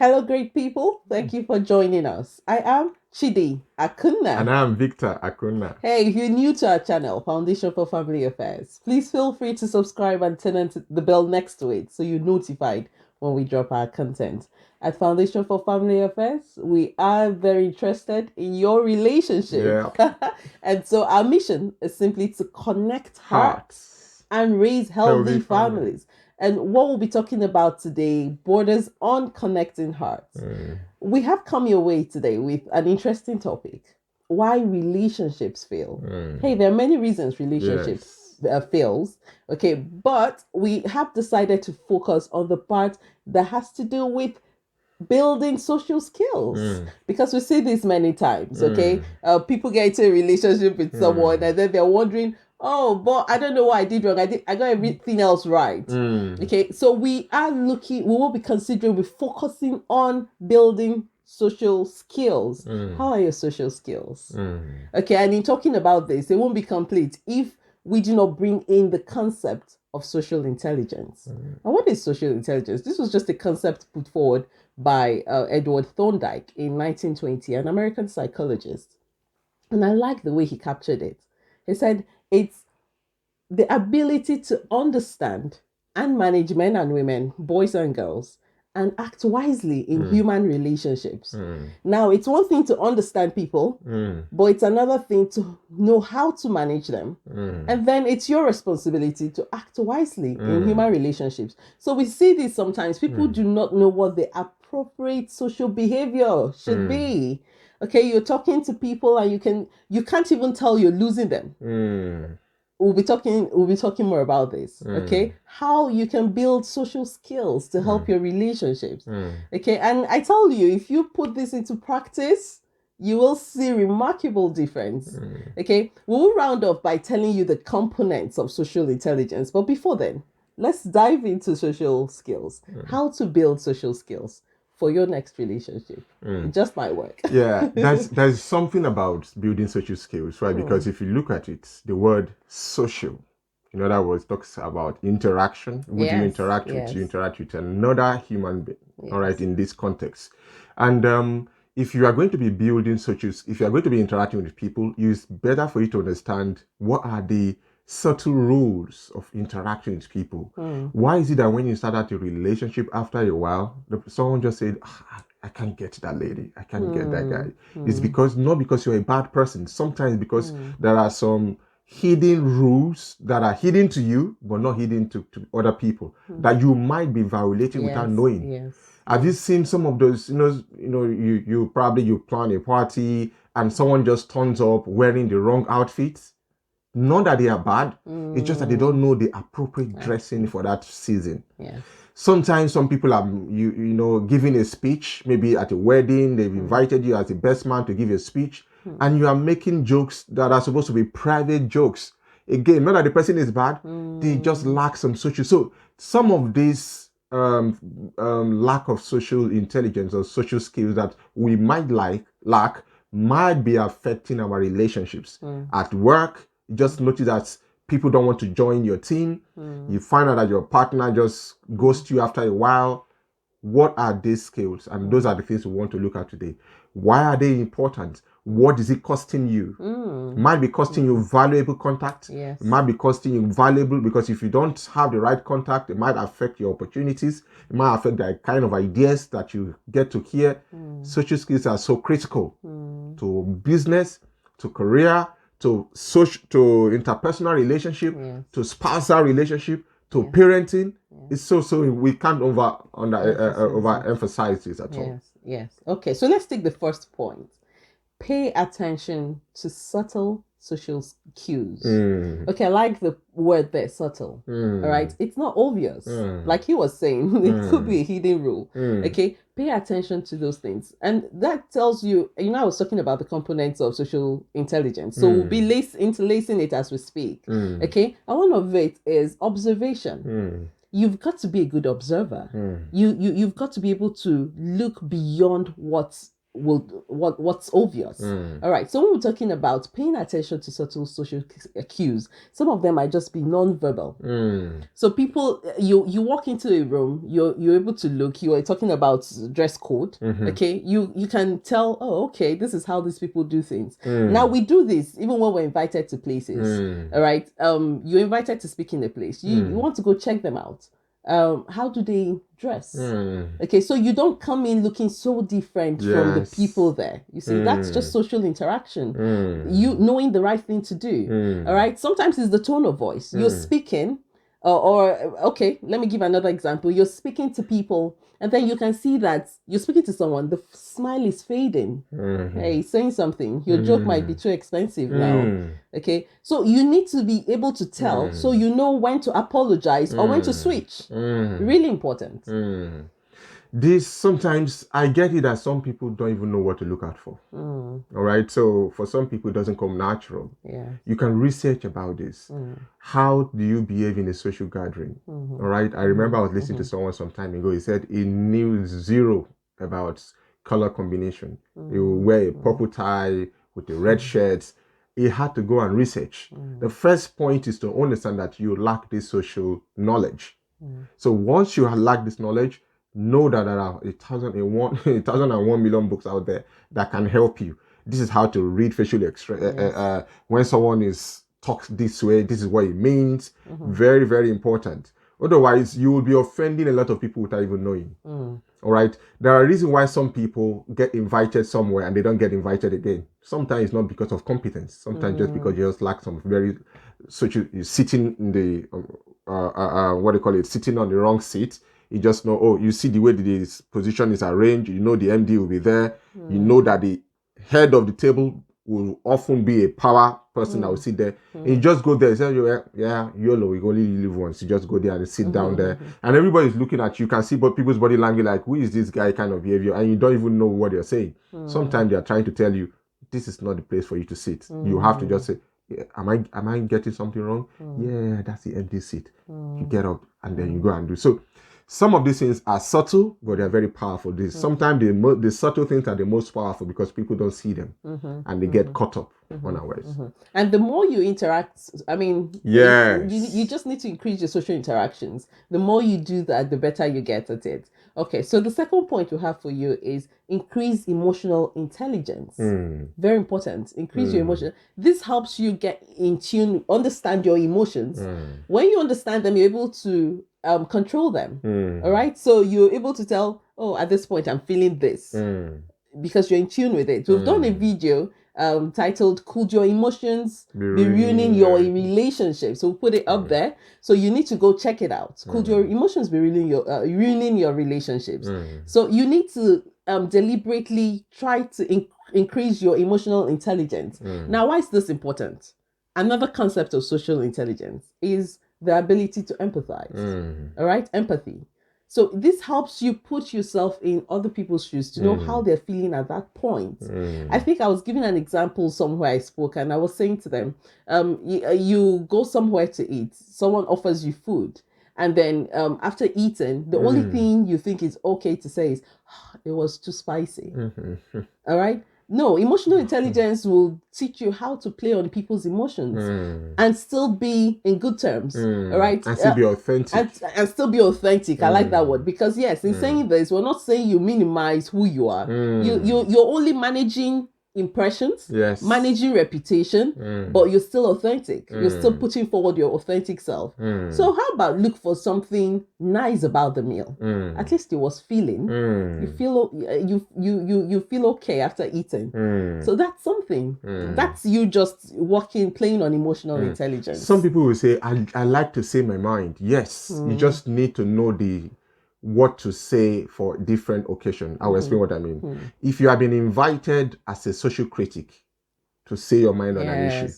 Hello, great people. Thank you for joining us. I am Chidi And Akunna. I'm Victor Akunna. Hey, if you're new to our channel, Foundation for Family Affairs, please feel free to subscribe and turn on the bell next to it so you're notified when we drop our content. At Foundation for Family Affairs, we are very interested in your relationship. Yeah. And so our mission is simply to connect hearts Hearts. and raise healthy Healthy family. families. And what we'll be talking about today borders on connecting hearts. We have come your way today with an interesting topic: why relationships fail. Hey, there are many reasons relationship Yes. fails. Okay, but we have decided to focus on the part that has to do with building social skills, because we see this many times. Okay, people get into a relationship with someone and then they're wondering, oh, but I don't know what I did wrong. I got everything else right. Okay, so we will be considering, we're focusing on building social skills. How are your social skills? Okay, and in talking about this, it won't be complete if we do not bring in the concept of social intelligence. And what is social intelligence? This was just a concept put forward by Edward Thorndike in 1920, an American psychologist. And I like the way he captured it. He said it's the ability to understand and manage men and women, boys and girls, and act wisely in human relationships. Now, it's one thing to understand people, but it's another thing to know how to manage them. And then it's your responsibility to act wisely in human relationships. So we see this sometimes. People do not know what the appropriate social behavior should be. Okay, you're talking to people and you can't even tell you're losing them. We'll be talking more about this. Okay, how you can build social skills to help your relationships. Okay, and I tell you, if you put this into practice, you will see remarkable difference. Okay, we'll round off by telling you the components of social intelligence, but before then, let's dive into social skills. How to build social skills for your next relationship. Just my work. Yeah, there's something about building social skills, right? Because if you look at it, the word social, in other words, talks about interaction. Would you interact with? You interact with another human being, all right, in this context. And if you are going to be building if you are going to be interacting with people, it's better for you to understand what are the subtle rules of interacting with people. Why is it that when you start out a relationship, after a while, someone just said, I can't get that lady, I can't get that guy? It's not because you're a bad person. Sometimes because there are some hidden rules that are hidden to you, but not hidden to other people, that you might be violating without knowing. Have you seen some of those, you plan a party and someone just turns up wearing the wrong outfits? Not that they are bad, it's just that they don't know the appropriate dressing for that season. Sometimes some people are, giving a speech, maybe at a wedding, they've invited you as the best man to give a speech, and you are making jokes that are supposed to be private jokes. Again, not that the person is bad, they just lack some social. So some of these lack of social intelligence or social skills that we might lack might be affecting our relationships. At work, you just notice that people don't want to join your team. You find out that your partner just ghosts you after a while. What are these skills? And those are the things we want to look at today. Why are they important? What is it costing you? Might be costing you valuable contact. It might be costing you valuable, because if you don't have the right contact, it might affect your opportunities. It might affect the kind of ideas that you get to hear. Social skills are so critical to business, to career, to interpersonal relationship, to spousal relationship, to parenting. It's so we can't overemphasize this at all. Yes. Okay, so let's take the first point. Pay attention to subtle social cues. Okay, I like the word there, subtle. All right, it's not obvious. Like he was saying, it could be a hidden rule. Okay, pay attention to those things, and that tells you. I was talking about the components of social intelligence, so we'll be interlacing it as we speak. Okay, and one of it is observation. You've got to be a good observer. You've got to be able to look beyond what what's obvious. All right. So when we're talking about paying attention to subtle social cues, some of them might just be non-verbal. So people, you walk into a room, you're able to look. You are talking about dress code. Okay, you can tell. Oh, okay, this is how these people do things. Now we do this even when we're invited to places. All right. You're invited to speak in a place. You want to go check them out. How do they dress? Okay, so you don't come in looking so different from the people there. You see, that's just social interaction. You knowing the right thing to do. All right. Sometimes it's the tone of voice. You're speaking, or okay, let me give another example. You're speaking to people, and then you can see that you're speaking to someone. The smile is fading. Hey, saying something. Your joke might be too expensive now. Okay, so you need to be able to tell, so you know when to apologize or when to switch. Really important. This sometimes I get it that some people don't even know what to look out for. All right, so for some people it doesn't come natural. You can research about this. How do you behave in a social gathering? All right, I remember I was listening to someone some time ago. He said he knew zero about color combination. He would wear a purple tie with a red shirt. He had to go and research. The first point is to understand that you lack this social knowledge. So once you lack this knowledge, know that there are 1,001 million books out there that can help you. This is how to read facial expression. When someone talks this way, this is what it means. Very, very important. Otherwise, you will be offending a lot of people without even knowing. All right. There are reasons why some people get invited somewhere and they don't get invited again. Sometimes it's not because of competence. Sometimes just because you just lack some very social, sitting in the what do you call it? Sitting on the wrong seat. You just know, oh, you see the way this position is arranged. You know the MD will be there. You know that the head of the table will often be a power person that will sit there. And you just go there and say, yeah, YOLO, we only live once. You just go there and sit down there. And everybody's looking at you. You can see people's body language like, who is this guy kind of behavior? And you don't even know what they're saying. Sometimes they're trying to tell you, this is not the place for you to sit. You have to just say, yeah, am I getting something wrong? Yeah, that's the empty seat. You get up and then you go and do. So some of these things are subtle, but they're very powerful. Sometimes the subtle things are the most powerful because people don't see them and they get caught up unawares. And the more you interact, I mean, you just need to increase your social interactions. The more you do that, the better you get at it. Okay, so the second point we have for you is increase emotional intelligence. Very important. Increase your emotion. This helps you get in tune, understand your emotions. When you understand them, you're able to control them. All right. So you're able to tell, oh, at this point I'm feeling this because you're in tune with it. We've done a video titled "Could Your Emotions Be Ruining Your Relationship?" So we'll put it up there. So you need to go check it out. Could your emotions be ruining your relationships? So you need to deliberately try to increase your emotional intelligence. Now, why is this important? Another concept of social intelligence is the ability to empathize. All right, empathy. So this helps you put yourself in other people's shoes to know how they're feeling at that point. I think I was giving an example somewhere I spoke, and I was saying to them, you go somewhere to eat, someone offers you food, and then after eating, the only thing you think is okay to say is, oh, it was too spicy. All right. No, emotional intelligence will teach you how to play on people's emotions and still be in good terms. All right. And still be authentic. And still be authentic. I like that word because yes, in saying this, we're not saying you minimize who you are. You're only managing impressions, managing reputation, but you're still authentic. You're still putting forward your authentic self. So how about look for something nice about the meal? At least it was feeling. You feel okay after eating. So that's something. That's you just playing on emotional intelligence. Some people will say, I like to say my mind. Yes, you just need to know what to say for different occasions. I'll explain what I mean. If you have been invited as a social critic to say your mind on an issue,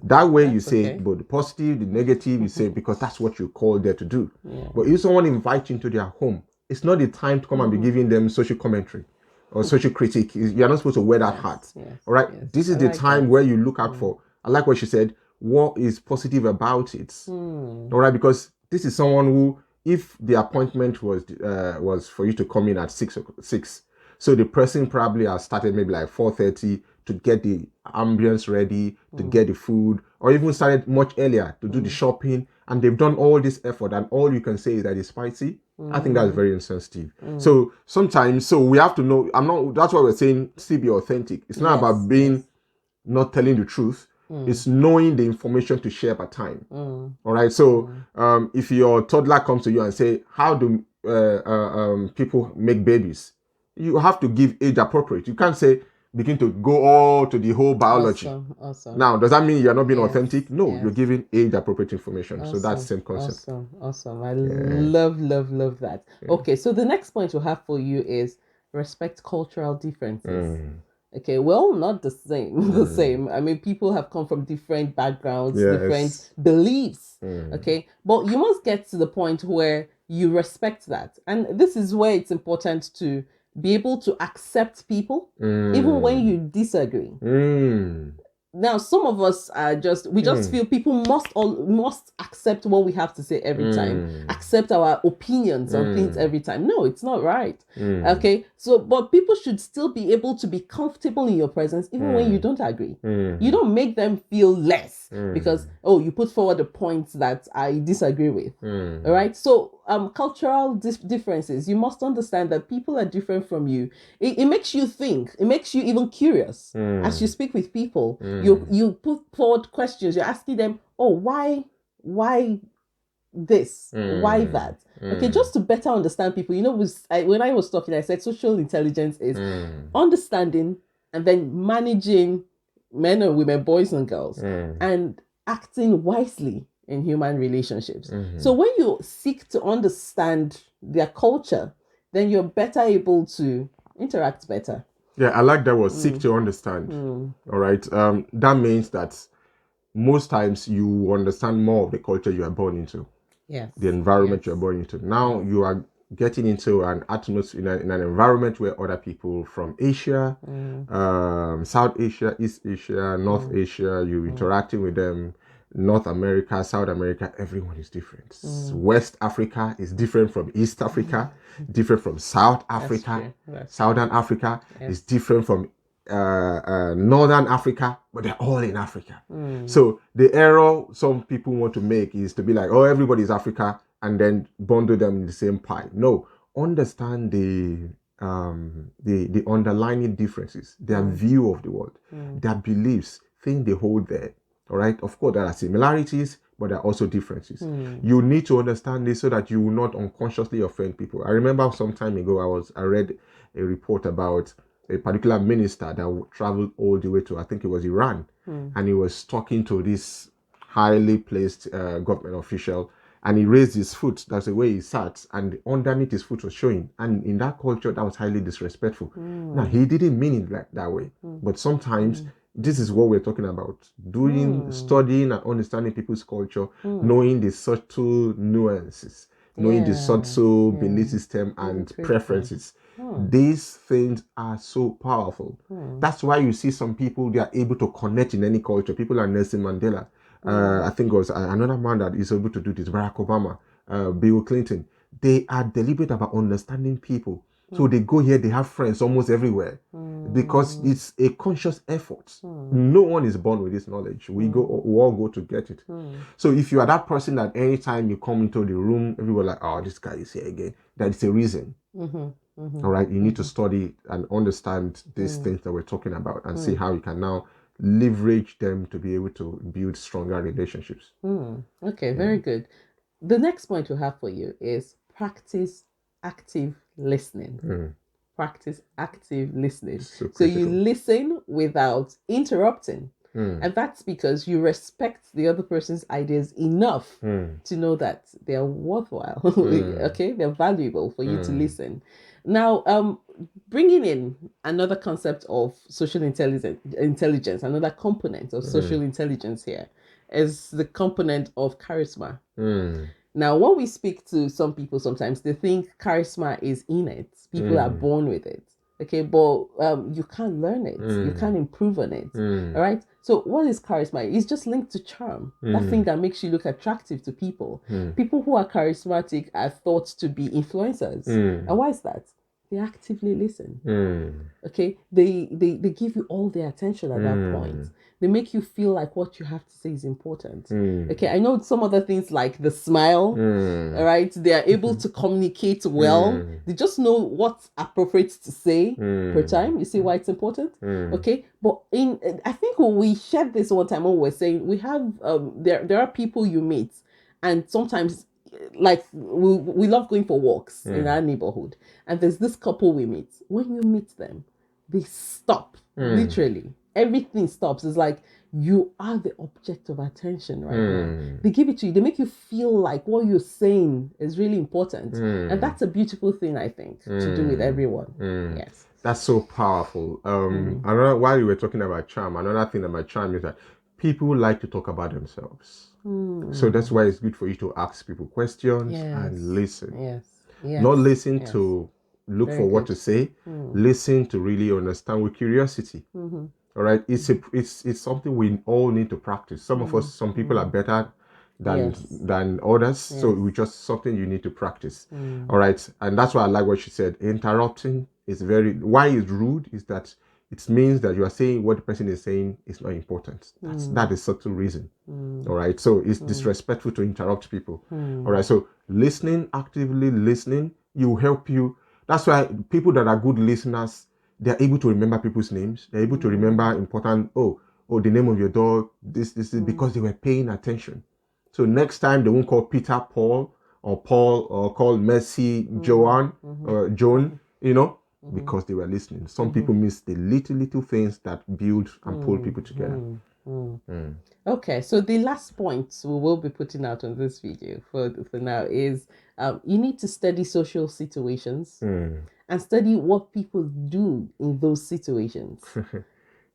that way you say both the positive, the negative, you say because that's what you're called there to do. But if someone invites you into their home, it's not the time to come and be giving them social commentary or social critique. You're not supposed to wear that hat. All right. This is the time where you look out for, I like what she said, what is positive about it. All right. Because this is someone who, if the appointment was for you to come in at 6, So the person probably has started maybe like 4:30 to get the ambience ready, to get the food, or even started much earlier to do the shopping, and they've done all this effort, and all you can say is that it's spicy. I think that's very insensitive. So sometimes, we have to know. That's why we're saying still be authentic. It's not about being not telling the truth. It's knowing the information to share at time. All right. So if your toddler comes to you and say, "How do people make babies?" You have to give age appropriate. You can't say begin to go all to the whole biology. Awesome. Now, does that mean you're not being authentic? No, you're giving age appropriate information. So that's the same concept. Awesome. I love that. Okay, so the next point we have for you is respect cultural differences. Okay, well, not the same. I mean, people have come from different backgrounds, different beliefs. Okay, but you must get to the point where you respect that. And this is where it's important to be able to accept people, even when you disagree. Now, some of us are just feel people must accept what we have to say every time, accept our opinions on things every time. No, it's not right. Okay, so but people should still be able to be comfortable in your presence even when you don't agree. You don't make them feel less because you put forward the points that I disagree with. All right, so cultural differences, you must understand that people are different from you. It makes you think, it makes you even curious as you speak with people. You put forward questions, you're asking them, why this, why that? Okay, just to better understand people. When I was talking, I said social intelligence is understanding and then managing men and women, boys and girls, and acting wisely in human relationships. So when you seek to understand their culture, then you're better able to interact better. Yeah, I like that word, seek to understand. All right. That means that most times you understand more of the culture you are born into. Yes. The environment you're born into. Now you are getting into an atmosphere, in an environment where other people from Asia, South Asia, East Asia, North Asia, you're interacting with them. North America, South America, everyone is different. West Africa is different from East Africa, different from South Africa. Southern Africa is different from Northern Africa, but they're all in Africa. So the error some people want to make is to be like, everybody is Africa, and then bundle them in the same pie. No, understand the underlying differences, their view of the world, their beliefs, things they hold there. All right. Of course, there are similarities, but there are also differences. You need to understand this so that you will not unconsciously offend people. I remember some time ago, I read a report about a particular minister that traveled all the way to, I think it was Iran, and he was talking to this highly placed government official, and he raised his foot. That's the way he sat, and underneath his foot was showing. And in that culture, that was highly disrespectful. Now, he didn't mean it like that way, but sometimes this is what we're talking about. Studying and understanding people's culture, knowing the subtle nuances, knowing the subtle belief system and preferences. These things are so powerful. That's why you see some people, they are able to connect in any culture. People like Nelson Mandela. I think it was another man that is able to do this, Barack Obama, Bill Clinton. They are deliberate about understanding people. So they go here, they have friends almost everywhere because it's a conscious effort. No one is born with this knowledge. We all go to get it. So if you are that person that anytime you come into the room, everybody like, this guy is here again, that is a reason. All right, you need to study and understand these things that we're talking about and see how you can now leverage them to be able to build stronger relationships. Okay, very good. The next point we have for you is practice active listening. Practice active listening. So you listen without interrupting. And that's because you respect the other person's ideas enough to know that they're worthwhile. Okay, they're valuable for you to listen. Now, bringing in another concept of social intelligence, another component of social intelligence here is the component of charisma. Now, when we speak to some people, sometimes they think charisma is innate. People are born with it. Okay, but you can't learn it. You can't improve on it. All right. So what is charisma? It's just linked to charm. That thing that makes you look attractive to people. People who are charismatic are thought to be influencers. And why is that? they actively listen. Okay, they give you all their attention at that point. They make you feel like what you have to say is important. Okay, I know some other things like the smile, all right, they are able to communicate well. They just know what's appropriate to say per time. You see why it's important? Okay, but I think when we shared this one time when we were saying we have there are people you meet, and sometimes like we love going for walks in our neighborhood, and there's this couple we meet. When you meet them, they stop. Literally everything stops. It's like you are the object of attention right now. They give it to you. They make you feel like what you're saying is really important, and that's a beautiful thing, I think, to do with everyone. Yes, that's so powerful. Another, while you were talking about charm, another thing about charm is that people like to talk about themselves. So that's why it's good for you to ask people questions and listen. Not listen to look for what to say. Listen to really understand with curiosity. All right, it's something we all need to practice. Some people are better than others, so it's just something you need to practice. All right, and that's why I like what she said. Interrupting is why it's rude is that it means that you are saying what the person is saying is not important. That is subtle reason. All right, so it's disrespectful to interrupt people. All right, so actively listening, you help you. That's why people that are good listeners, they're able to remember people's names. They're able to remember important, the name of your dog. This is because they were paying attention. So next time they won't call Peter Paul or call Mercy Joan or Joan, because they were listening. Some people miss the little things that build and pull people together. Okay, so the last point we will be putting out on this video for now is you need to study social situations and study what people do in those situations.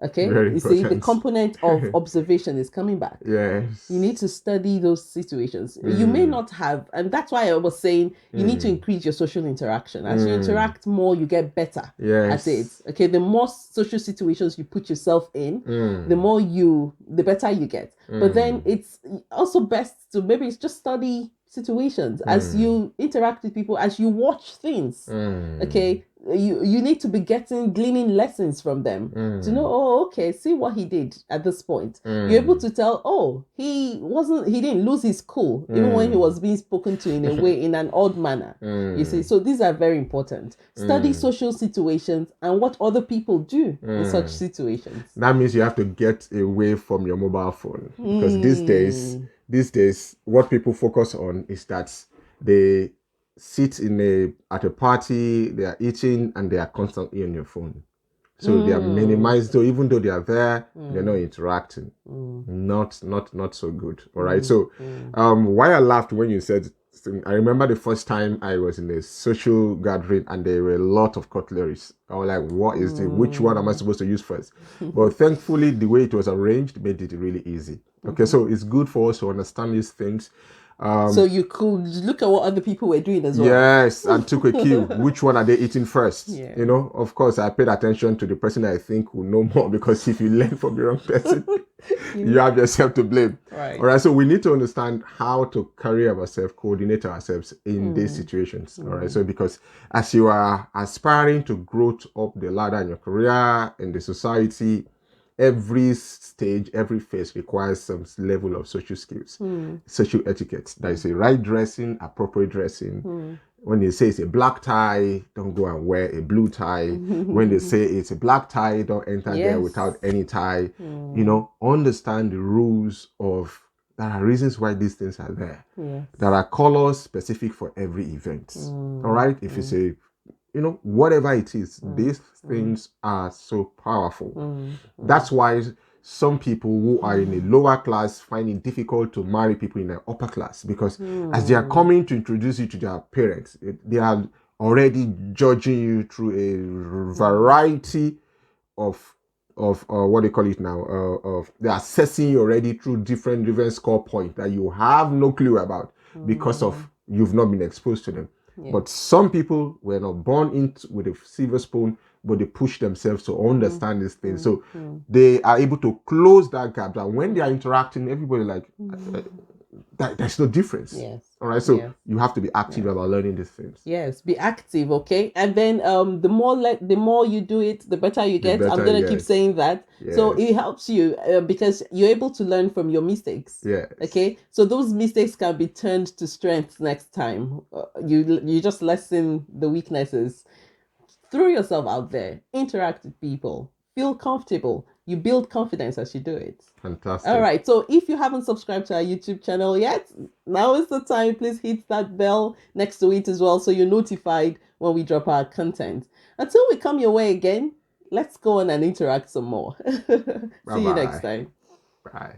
Okay, you see the component of observation is coming back. Yes, you need to study those situations. You may not have, and that's why I was saying you need to increase your social interaction. As you interact more, you get better at it. Okay, the more social situations you put yourself in, the better you get. But then it's also best to maybe just study situations as you interact with people, as you watch things. Okay, you need to be gleaning lessons from them to know, okay, see what he did at this point. You're able to tell, he didn't lose his cool even when he was being spoken to in a way, in an odd manner. You see, so these are very important. Study social situations and what other people do in such situations. That means you have to get away from your mobile phone, because these days what people focus on is that they sit at a party, they are eating, and they are constantly on your phone. So they are minimized. So even though they are there, they're not interacting. Not so good. All right. So why I laughed when you said, I remember the first time I was in a social gathering and there were a lot of cutleries. I was like, what is it? Which one am I supposed to use first? But thankfully, the way it was arranged made it really easy. Okay, so it's good for us to understand these things. So you could look at what other people were doing as well. Yes, and took a cue. Which one are they eating first? Of course, I paid attention to the person I think will know more, because if you learn from the wrong person, you have yourself to blame. Right. All right, so we need to understand how to carry ourselves, coordinate ourselves in these situations. All right, so because as you are aspiring to grow up the ladder in your career, in the society, every stage, every phase requires some level of social skills, social etiquette. That is a right dressing, appropriate dressing. When they say it's a black tie, don't go and wear a blue tie. When they say it's a black tie, don't enter there without any tie. Understand the rules of, there are reasons why these things are there. There are colors specific for every event. All right? If it's a whatever it is, these things are so powerful. That's why some people who are in a lower class find it difficult to marry people in the upper class, because as they are coming to introduce you to their parents, they are already judging you through a variety of what they call it now, they're assessing you already through different score points that you have no clue about, because of you've not been exposed to them. But some people were not born with a silver spoon, but they push themselves to understand these things. So they are able to close that gap. That when they are interacting, everybody there's no difference. All right, so you have to be active about learning these things. Yes, be active, okay? And then the more you do it, the better you get. I'm gonna keep saying that. Yes. So it helps you because you're able to learn from your mistakes. Yes. Okay, so those mistakes can be turned to strengths next time. You just lessen the weaknesses. Throw yourself out there, interact with people, feel comfortable. You build confidence as you do it. Fantastic. All right. So if you haven't subscribed to our YouTube channel yet, now is the time. Please hit that bell next to it as well so you're notified when we drop our content. Until we come your way again, let's go on and interact some more. See you next time. Bye.